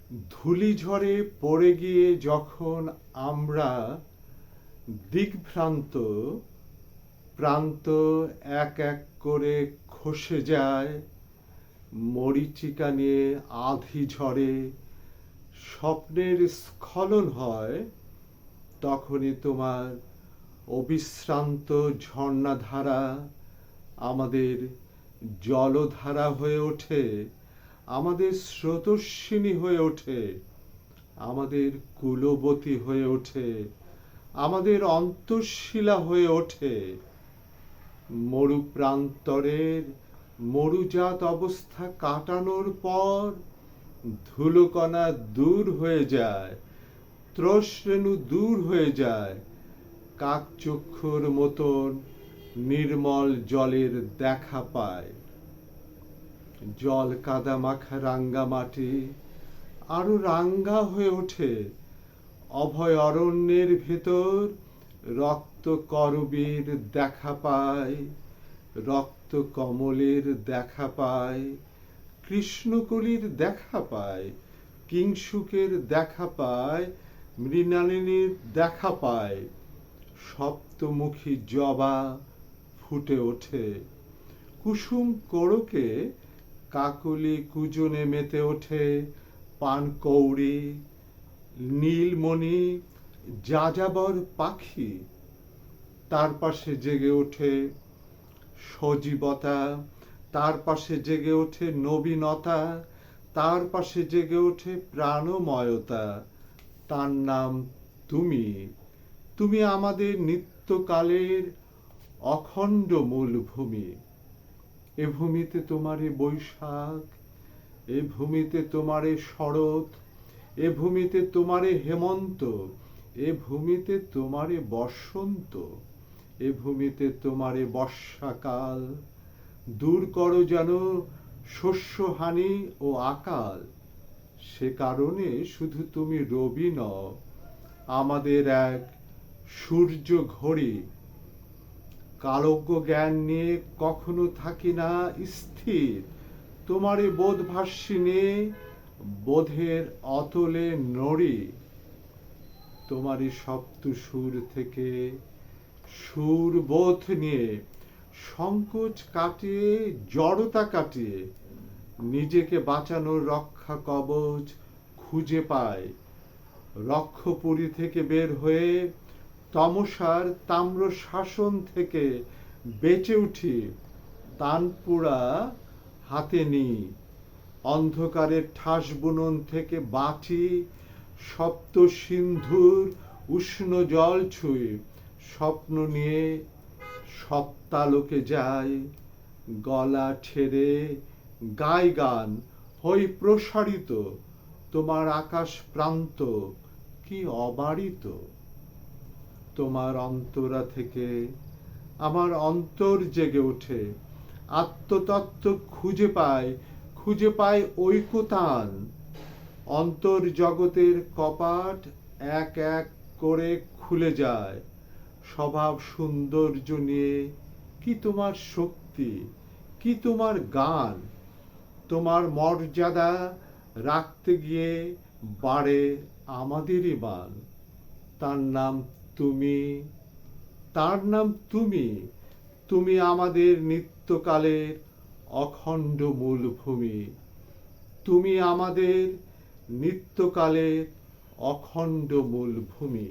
ধূলিঝড়ে পড়ে গিয়ে যখন আমরা দিগ্ভ্রান্ত, প্রান্ত এক এক করে খসে যায়, মরীচিকা নিয়ে আঁধি ঝড়ে স্বপ্নের স্খলন হয়, তখনই তোমার অবিশ্রান্ত ঝর্ণাধারা আমাদের জলধারা হয়ে ওঠে, আমাদের স্রোতস্বিনী হয়ে ওঠে, আমাদের কুলবতী হয়ে ওঠে, আমাদের অন্তঃশীলা হয়ে ওঠে। মরুপ্রান্তরের মরুজাত অবস্থা কাটানোর পর ধুলোকণা দূর হয়ে যায়, ত্রসরেণু দূর হয়ে যায়, কাকচক্ষুর মতন নির্মল জলের দেখা পায়। জল কাদা মাখা রাঙ্গা মাটি আরো রাঙ্গা হয়ে ওঠে, অভয় অরণ্যের ভেতর রক্ত করবীর দেখা পায়, রক্ত কমলের দেখা পায়, কৃষ্ণকলির দেখা পায়, কিংসুকের দেখা পায়, মৃণালিনীর দেখা পায়, সপ্তমুখী জবা ফুটে ওঠে, কুসুম কোড়কে কাকলি কুজনে মেতে ওঠে, পানকৌড়ি, নীলমণি, যাযাবর পাখি। তার পাশে জেগে ওঠে সজীবতা, তার পাশে জেগে ওঠে নবীনতা, তার পাশে জেগে ওঠে প্রাণময়তা। তার নাম তুমি। তুমি আমাদের নিত্যকালের অখণ্ড মূলভূমি। এ ভূমিতে তোমারে বৈশাখ, এ ভূমিতে তোমারে শরৎ, এ ভূমিতে তোমারে হেমন্ত, এ ভূমিতে তোমারে বসন্ত, এ ভূমিতে তোমারে বর্ষাকাল। দূর করো যেন শস্যহানি ও আকাল। সে কারণে শুধু তুমি রবি নও, আমাদের এক সূর্য ঘড়ি। কালজ্ঞ জ্ঞান নিয়ে কখনো থাকি না স্থির, তোমারে বোধভাসিনী বোধের অতলে নড়ি। তোমারই সপ্ত সুর থেকে সুরবোধ নিয়ে সংকোচ কাটিয়ে, জড়তা কাটিয়ে নিজেকে বাঁচানোর রক্ষা কবচ খুঁজে পায়। রক্ষপুরী থেকে বের হয়ে তমসার তাম্র শাসন থেকে বেঁচে উঠি, তানপুরা হাতে নিই। অন্ধকারের ঠাস বুনন থেকে বাঁচি, সপ্ত সিন্ধুর উষ্ণ জল ছুঁই। স্বপ্ন নিয়ে সপ্তালোকে যাই, গলা ছেড়ে গাই গান, হই প্রসারিত। তোমার আকাশ প্রান্ত কি অবারিত। তোমার অন্তরা থেকে আমার অন্তর জেগে ওঠে, আত্মতত্ত্ব খুঁজে পায় ঐকতান। অন্তর জগতের কপাট এক এক করে খুলে যায়। স্বভাব সৌন্দর্য নিয়ে কি তোমার শক্তি, কি তোমার গান। তোমার মর্যাদা রাখতে গিয়ে বাড়ে আমাদেরই মান। তার নাম তুমি, তার নাম তুমি। তুমি আমাদের নিত্যকালের অখণ্ড মূলভূমি। তুমি আমাদের নিত্যকালের অখণ্ড মূলভূমি।